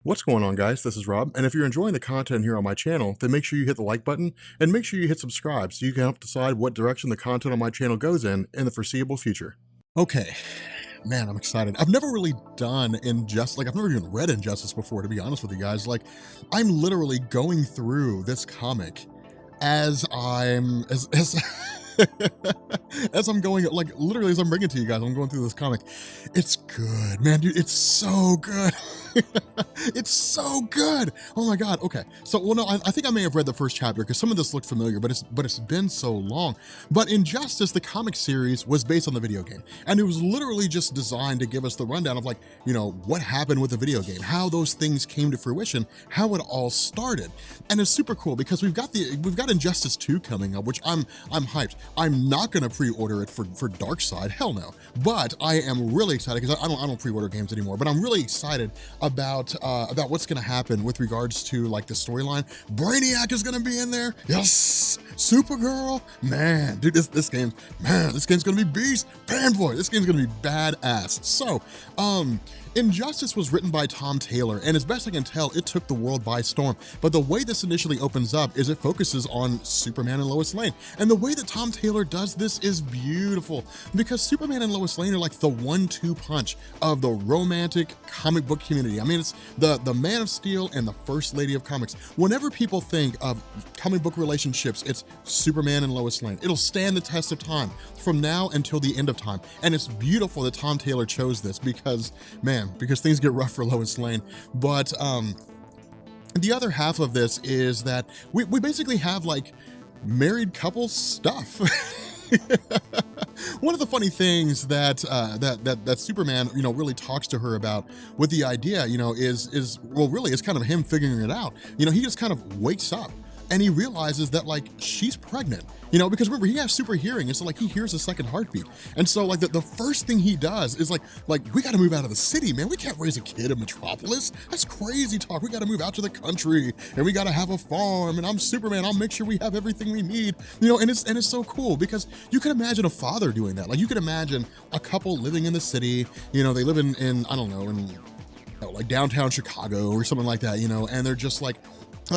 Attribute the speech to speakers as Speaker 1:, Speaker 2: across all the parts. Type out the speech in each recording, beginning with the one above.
Speaker 1: What's going on, guys? This is Rob, and if you're enjoying the content here on my channel, then make sure you hit the like button and make sure you hit subscribe so you can help decide what direction the content on my channel goes in the foreseeable future. Okay, man, I'm excited. I've never really done Injustice, like I've never even read Injustice before, to be honest with you guys. Like, I'm literally going through this comic as as I'm going, like literally as I'm bringing it to you guys, I'm going through this comic. It's good, man, dude. It's so good. It's so good. Oh my god. Okay. So, well, no, I think I may have read the first chapter because some of this looked familiar, but it's been so long. But Injustice, the comic series, was based on the video game, and it was literally just designed to give us the rundown of, like, you know, what happened with the video game, how those things came to fruition, how it all started. And it's super cool because we've got Injustice 2 coming up, which I'm hyped. I'm not gonna pre-order it for Darkseid, hell no. But I am really excited because I don't pre-order games anymore. But I'm really excited about what's gonna happen with regards to, like, the storyline. Brainiac is gonna be in there. Yes, Supergirl. Man, dude, this game's gonna be beast. Fanboy, this game's gonna be badass. So, Injustice was written by Tom Taylor, and as best I can tell, it took the world by storm. But the way this initially opens up is it focuses on Superman and Lois Lane. And the way that Tom Taylor does this is beautiful, because Superman and Lois Lane are like the 1-2 punch of the romantic comic book community. I mean, it's the Man of Steel and the First Lady of Comics. Whenever people think of comic book relationships, it's Superman and Lois Lane. It'll stand the test of time from now until the end of time. And it's beautiful that Tom Taylor chose this because, man, because things get rough for Lois Lane. But the other half of this is that we basically have, like, married couple stuff. One of the funny things that Superman, you know, really talks to her about with the idea, you know, is well, really, it's kind of him figuring it out. You know, he just kind of wakes up and he realizes that, like, she's pregnant, you know, because remember, he has super hearing, and so, like, he hears a second heartbeat. And so, like, the first thing he does is like, we gotta move out of the city, man. We can't raise a kid in Metropolis. That's crazy talk. We gotta move out to the country, and we gotta have a farm, and I'm Superman. I'll make sure we have everything we need, you know. And it's so cool because you can imagine a father doing that. Like, you can imagine a couple living in the city, you know, they live in I don't know, in, like, downtown Chicago or something like that, you know, and they're just like,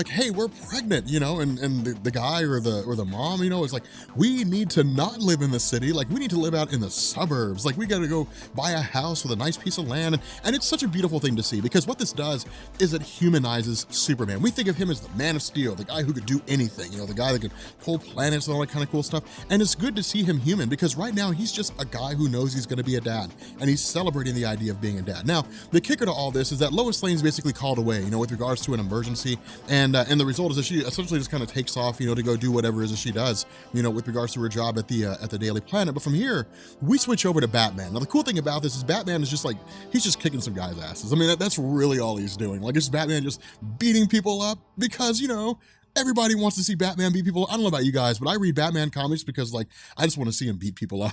Speaker 1: hey, we're pregnant, you know, and the guy or the mom, you know, is like, we need to not live in the city. Like, we need to live out in the suburbs. Like, we got to go buy a house with a nice piece of land. And it's such a beautiful thing to see, because what this does is it humanizes Superman. We think of him as the Man of Steel, the guy who could do anything, you know, the guy that could pull planets and all that kind of cool stuff. And it's good to see him human, because right now he's just a guy who knows he's going to be a dad, and he's celebrating the idea of being a dad. Now, the kicker to all this is that Lois Lane's basically called away, you know, with regards to an emergency. And the result is that she essentially just kind of takes off, you know, to go do whatever it is that she does, you know, with regards to her job at the Daily Planet. But from here, we switch over to Batman. Now, the cool thing about this is Batman is just like, he's just kicking some guys' asses. I mean, that's really all he's doing. Like, it's Batman just beating people up because, you know, everybody wants to see Batman beat people. I don't know about you guys, but I read Batman comics because, like, I just want to see him beat people up.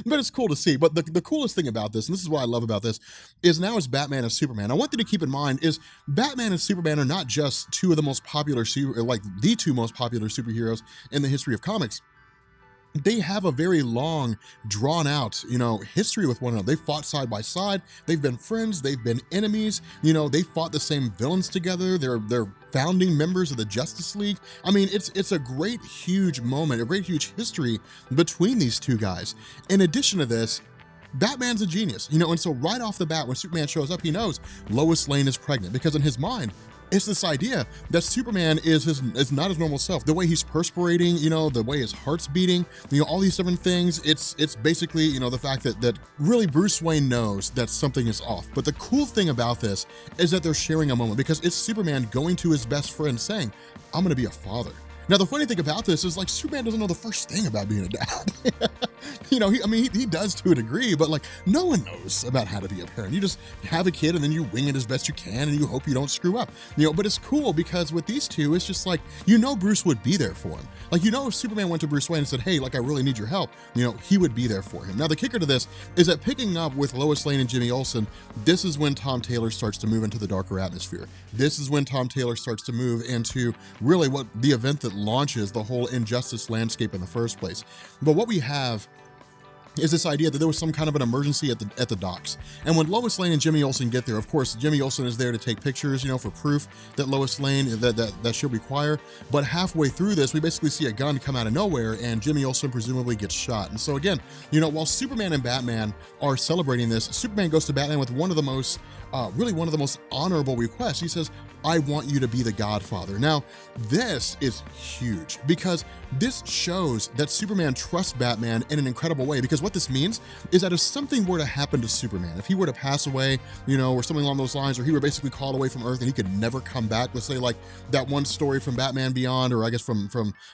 Speaker 1: But it's cool to see. But the coolest thing about this, and this is what I love about this, is now it's Batman and Superman. I want you to keep in mind is Batman and Superman are not just two of the most popular, like the two most popular superheroes in the history of comics. They have a very long, drawn out, you know, history with one another. They fought side by side. They've been friends. They've been enemies. You know, they fought the same villains together. They're founding members of the Justice League. I mean, it's a great, huge moment, a great, huge history between these two guys. In addition to this, Batman's a genius, you know, and so right off the bat, when Superman shows up, he knows Lois Lane is pregnant, because in his mind, it's this idea that Superman is not his normal self. The way he's perspirating, you know, the way his heart's beating, you know, all these different things. It's basically, you know, the fact that really Bruce Wayne knows that something is off. But the cool thing about this is that they're sharing a moment, because it's Superman going to his best friend saying, I'm gonna be a father. Now, the funny thing about this is, like, Superman doesn't know the first thing about being a dad. You know, he does to a degree, but, like, no one knows about how to be a parent. You just have a kid and then you wing it as best you can and you hope you don't screw up. You know, but it's cool because with these two, it's just like, you know, Bruce would be there for him. Like, you know, if Superman went to Bruce Wayne and said, hey, like, I really need your help, you know, he would be there for him. Now, the kicker to this is that picking up with Lois Lane and Jimmy Olsen, this is when Tom Taylor starts to move into the darker atmosphere. This is when Tom Taylor starts to move into really what the event that launches the whole Injustice landscape in the first place. But what we have is this idea that there was some kind of an emergency at the docks. And when Lois Lane and Jimmy Olsen get there, of course, Jimmy Olsen is there to take pictures, for proof that Lois Lane, that she'll require. But halfway through this, we basically see a gun come out of nowhere and Jimmy Olsen presumably gets shot. And so again, while Superman and Batman are celebrating this, Superman goes to Batman with one of the most honorable requests. He says, I want you to be the Godfather. Now, this is huge because this shows that Superman trusts Batman in an incredible way, because what this means is that if something were to happen to Superman, if he were to pass away, or something along those lines, or he were basically called away from Earth and he could never come back, let's say like that one story from Batman Beyond, or I guess from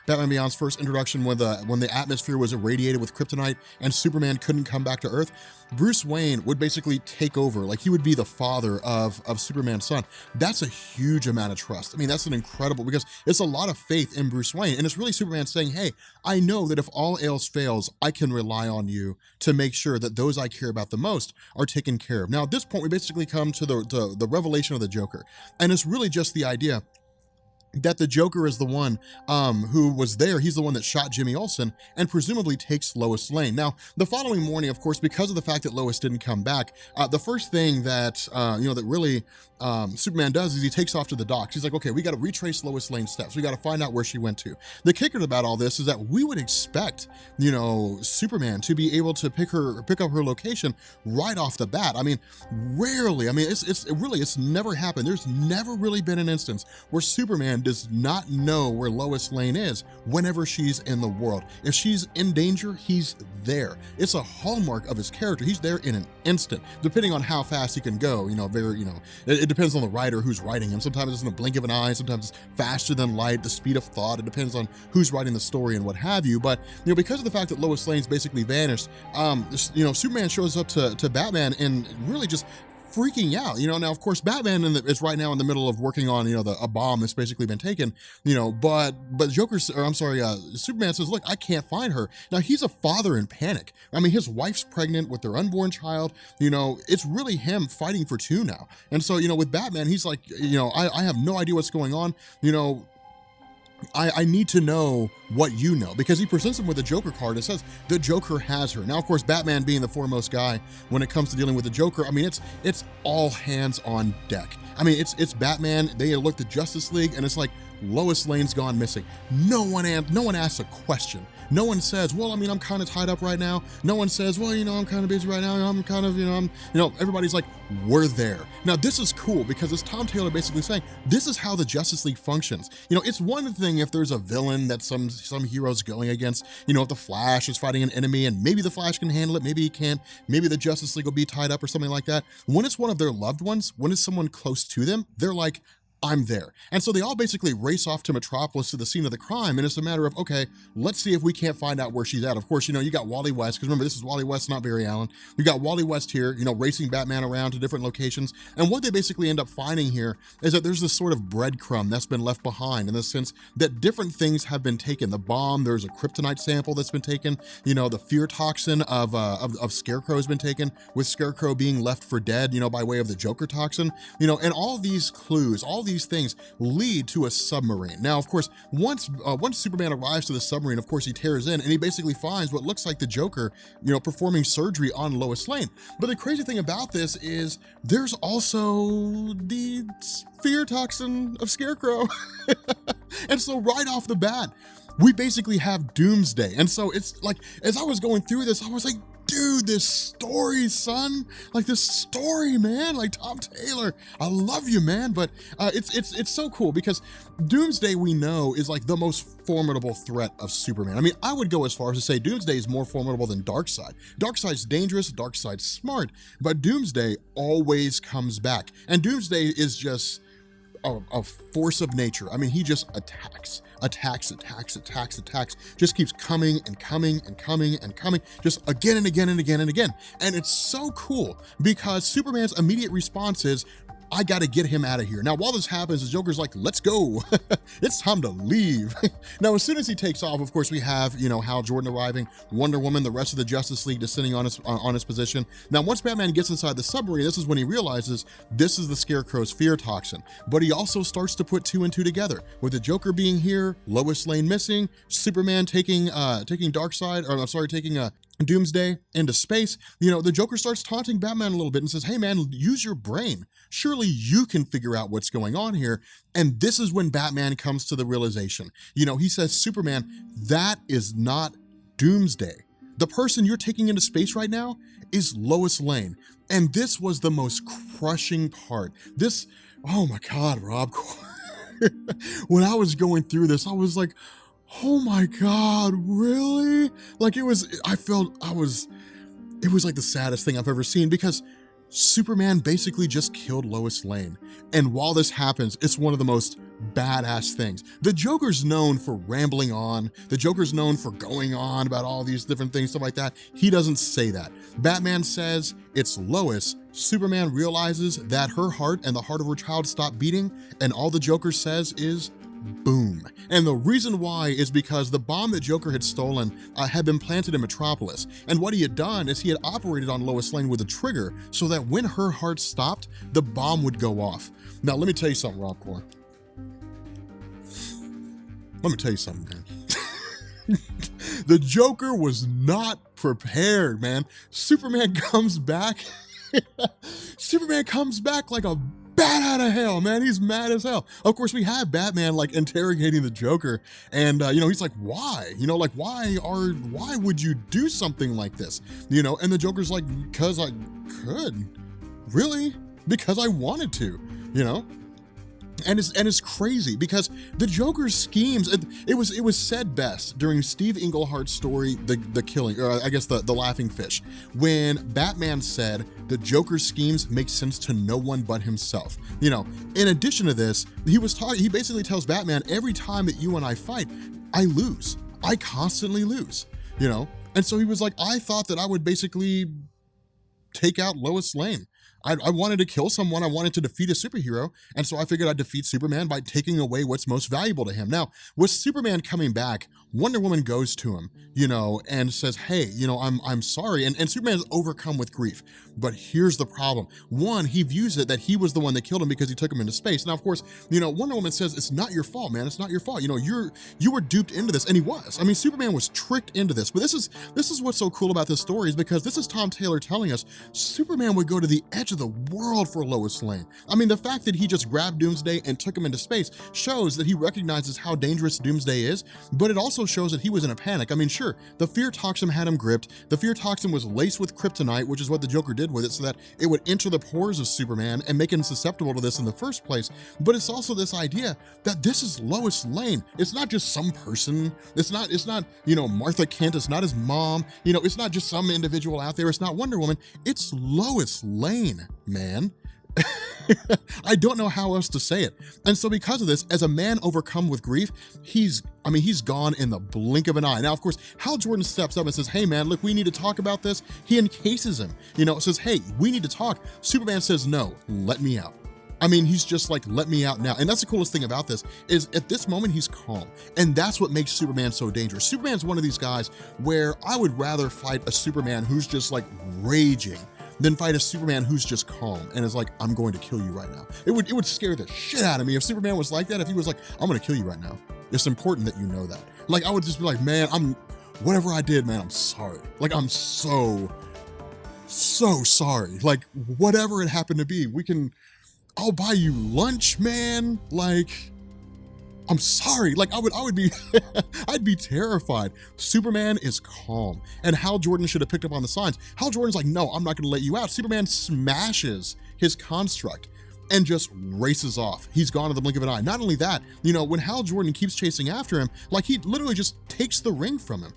Speaker 1: Batman Beyond's first introduction when the atmosphere was irradiated with kryptonite and Superman couldn't come back to Earth, Bruce Wayne would basically take over, like he would be the father of Superman's son. That's a huge amount of trust. I mean, that's an incredible, because it's a lot of faith in Bruce Wayne, and it's really Superman saying, hey, I know that if all else fails, I can rely on you to make sure that those I care about the most are taken care of. Now, at this point, we basically come to the revelation of the Joker, and it's really just the idea that the Joker is the one who was there. He's the one that shot Jimmy Olsen and presumably takes Lois Lane. Now, the following morning, of course, because of the fact that Lois didn't come back, the first thing that, that really Superman does is he takes off to the docks. He's like, okay, we got to retrace Lois Lane's steps. We got to find out where she went to. The kicker about all this is that we would expect, Superman to be able to pick up her location right off the bat. I mean, rarely. I mean, it's never happened. There's never really been an instance where Superman does not know where Lois Lane is whenever she's in the world. If she's in danger, he's there. It's a hallmark of his character. He's there in an instant, depending on how fast he can go. It depends on the writer who's writing him. Sometimes it's in the blink of an eye, sometimes it's faster than light, the speed of thought. It depends on who's writing the story and what have you. But because of the fact that Lois Lane's basically vanished, Superman shows up to Batman and really just freaking out. Now of course Batman is right now in the middle of working on a bomb that's basically been taken, but Superman says, look, I can't find her. Now he's a father in panic. I mean, his wife's pregnant with their unborn child. It's really him fighting for two now. And so with Batman, he's like, I have no idea what's going on. I need to know what you know, because he presents him with a Joker card that says the Joker has her. Now, of course, Batman being the foremost guy when it comes to dealing with the Joker, I mean, it's all hands on deck. I mean, it's Batman. They looked at Justice League, and it's like Lois Lane's gone missing. No one asks a question. No one says, well, I mean, I'm kind of tied up right now. No one says, well, I'm kind of busy right now. I'm kind of, everybody's like, we're there. Now, this is cool because it's Tom Taylor basically saying, this is how the Justice League functions. It's one thing if there's a villain that some hero's going against, if the Flash is fighting an enemy and maybe the Flash can handle it, maybe he can't, maybe the Justice League will be tied up or something like that. When it's one of their loved ones, when it's someone close to them, they're like, I'm there. And so they all basically race off to Metropolis, to the scene of the crime, and it's a matter of, okay, let's see if we can't find out where she's at. Of course, you got Wally West, because remember, this is Wally West, not Barry Allen. You got Wally West here, racing Batman around to different locations, and what they basically end up finding here is that there's this sort of breadcrumb that's been left behind, in the sense that different things have been taken. The bomb, there's a kryptonite sample that's been taken, the fear toxin of Scarecrow has been taken, with Scarecrow being left for dead, by way of the Joker toxin, and all these clues, all these things lead to a submarine. Now, of course, once Superman arrives to the submarine, of course, he tears in and he basically finds what looks like the Joker, performing surgery on Lois Lane. But the crazy thing about this is there's also the fear toxin of Scarecrow. And so right off the bat, we basically have Doomsday. And so it's like, as I was going through this, I was like, dude, this story, son, like this story, man, like Tom Taylor, I love you, man. But it's so cool because Doomsday, we know, is like the most formidable threat of Superman. I mean, I would go as far as to say Doomsday is more formidable than Darkseid. Darkseid's dangerous, Darkseid's smart, but Doomsday always comes back. And Doomsday is just a force of nature. I mean, he just attacks, just keeps coming and coming and coming and coming, just again and again and again and again. And it's so cool because Superman's immediate response is, I gotta get him out of here. Now, while this happens, the Joker's like, let's go. It's time to leave. Now, as soon as he takes off, of course, we have, Hal Jordan arriving, Wonder Woman, the rest of the Justice League descending on his position. Now, once Batman gets inside the submarine, this is when he realizes this is the Scarecrow's fear toxin. But he also starts to put two and two together, with the Joker being here, Lois Lane missing, Superman taking Doomsday into space, the Joker starts taunting Batman a little bit and says, hey man, use your brain. Surely you can figure out what's going on here. And this is when Batman comes to the realization. He says, Superman, that is not Doomsday. The person you're taking into space right now is Lois Lane. And this was the most crushing part. Oh my God, Rob. When I was going through this, I was like, oh my God, really? Like it was like the saddest thing I've ever seen, because Superman basically just killed Lois Lane. And while this happens, it's one of the most badass things. The Joker's known for rambling on. The Joker's known for going on about all these different things, stuff like that. He doesn't say that. Batman says it's Lois. Superman realizes that her heart and the heart of her child stopped beating, and all the Joker says is, boom. And the reason why is because the bomb that Joker had stolen had been planted in Metropolis. And what he had done is he had operated on Lois Lane with a trigger so that when her heart stopped, the bomb would go off. Now, let me tell you something, Rob Core. Let me tell you something, man. The Joker was not prepared, man. Superman comes back. Superman comes back like a bat out of hell, man. He's mad as hell. Of course, we have Batman like interrogating the Joker, and he's like, why? Why would you do something like this? And the Joker's like, because I could. Really? Because I wanted to, And it's crazy because the Joker's schemes, it was said best during Steve Englehart's story, The Killing, or I guess the Laughing Fish, when Batman said the Joker's schemes make sense to no one but himself. In addition to this, he basically tells Batman, every time that you and I fight, I lose. I constantly lose, And so he was like, I thought that I would basically take out Lois Lane. I wanted to kill someone. I wanted to defeat a superhero. And so I figured I'd defeat Superman by taking away what's most valuable to him. Now, with Superman coming back, Wonder Woman goes to him, and says, hey, I'm sorry. And Superman is overcome with grief. But here's the problem. One, he views it that he was the one that killed him because he took him into space. Now, of course, Wonder Woman says, it's not your fault, man. It's not your fault. You were duped into this. And he was. I mean, Superman was tricked into this. But this is what's so cool about this story, is because this is Tom Taylor telling us Superman would go to the edge of the world for Lois Lane. I mean, the fact that he just grabbed Doomsday and took him into space shows that he recognizes how dangerous Doomsday is, but it also shows that he was in a panic. I mean, sure, the fear toxin had him gripped. The fear toxin was laced with kryptonite, which is what the Joker did with it, so that it would enter the pores of Superman and make him susceptible to this in the first place. But it's also this idea that this is Lois Lane. It's not just some person. It's not, Martha Kent. It's not his mom. It's not just some individual out there. It's not Wonder Woman. It's Lois Lane, man. I don't know how else to say it. And so because of this, as a man overcome with grief, he's gone in the blink of an eye. Now, of course, Hal Jordan steps up and says, hey man, look, we need to talk about this. He encases him, says, hey, we need to talk. Superman says, no, let me out. I mean, he's just like, let me out now. And that's the coolest thing about this, is at this moment, he's calm. And that's what makes Superman so dangerous. Superman's one of these guys where I would rather fight a Superman who's just like raging than fight a Superman who's just calm and is like, I'm going to kill you right now. It would scare the shit out of me if Superman was like that. If he was like, I'm going to kill you right now. It's important that you know that. Like, I would just be like, man, whatever I did, man, I'm sorry. Like, I'm so sorry. Like, whatever it happened to be, I'll buy you lunch, man. Like, I'm sorry. Like, I would be, I'd be terrified. Superman is calm. And Hal Jordan should have picked up on the signs. Hal Jordan's like, no, I'm not gonna let you out. Superman smashes his construct and just races off. He's gone in the blink of an eye. Not only that, when Hal Jordan keeps chasing after him, like, he literally just takes the ring from him,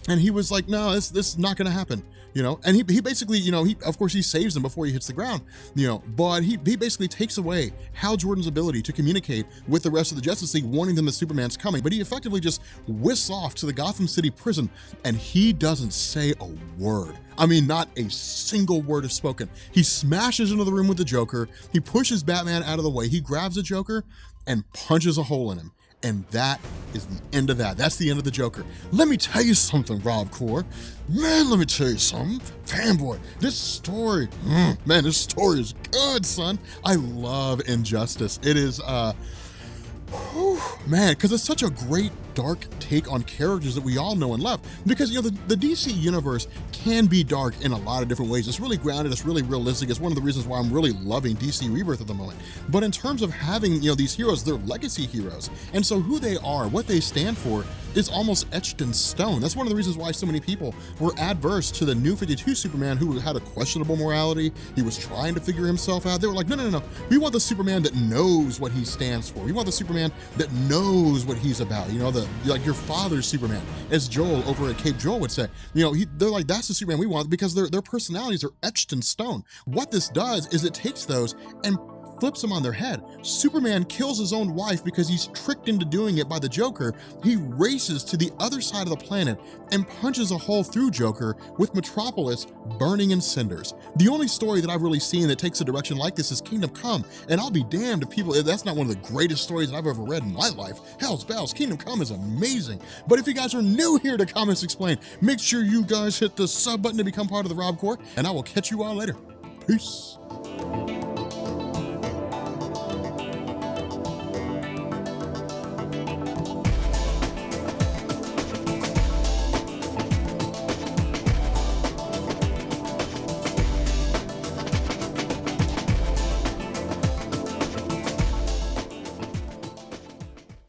Speaker 1: And he was like, no, this is not gonna happen. And he basically, of course he saves him before he hits the ground, but he basically takes away Hal Jordan's ability to communicate with the rest of the Justice League, warning them that Superman's coming. But he effectively just whisks off to the Gotham City prison, and he doesn't say a word. I mean, not a single word is spoken. He smashes into the room with the Joker. He pushes Batman out of the way. He grabs the Joker and punches a hole in him. And that is the end of that. That's the end of the Joker. Let me tell you something, Rob Core. Man, let me tell you something. Fanboy, this story is good, son. I love Injustice. It is, whew, Man, because it's such a great dark take on characters that we all know and love. Because, the DC universe can be dark in a lot of different ways. It's really grounded, it's really realistic. It's one of the reasons why I'm really loving DC Rebirth at the moment. But in terms of having, these heroes, they're legacy heroes. And so who they are, what they stand for, is almost etched in stone. That's one of the reasons why so many people were adverse to the New 52 Superman, who had a questionable morality. He was trying to figure himself out. They were like, no. We want the Superman that knows what he stands for. We want the Superman that knows what he's about. Like your father's Superman, as Joel over at Cape Joel would say. They're like, that's the Superman we want, because their personalities are etched in stone. What this does is it takes those and flips them on their head. Superman kills his own wife because he's tricked into doing it by the Joker. He races to the other side of the planet and punches a hole through Joker, with Metropolis burning in cinders. The only story that I've really seen that takes a direction like this is Kingdom Come, and I'll be damned if that's not one of the greatest stories that I've ever read in my life. Hell's bells, Kingdom Come is amazing. But if you guys are new here to Comics Explained, make sure you guys hit the sub button to become part of the Rob Corps, and I will catch you all later. Peace.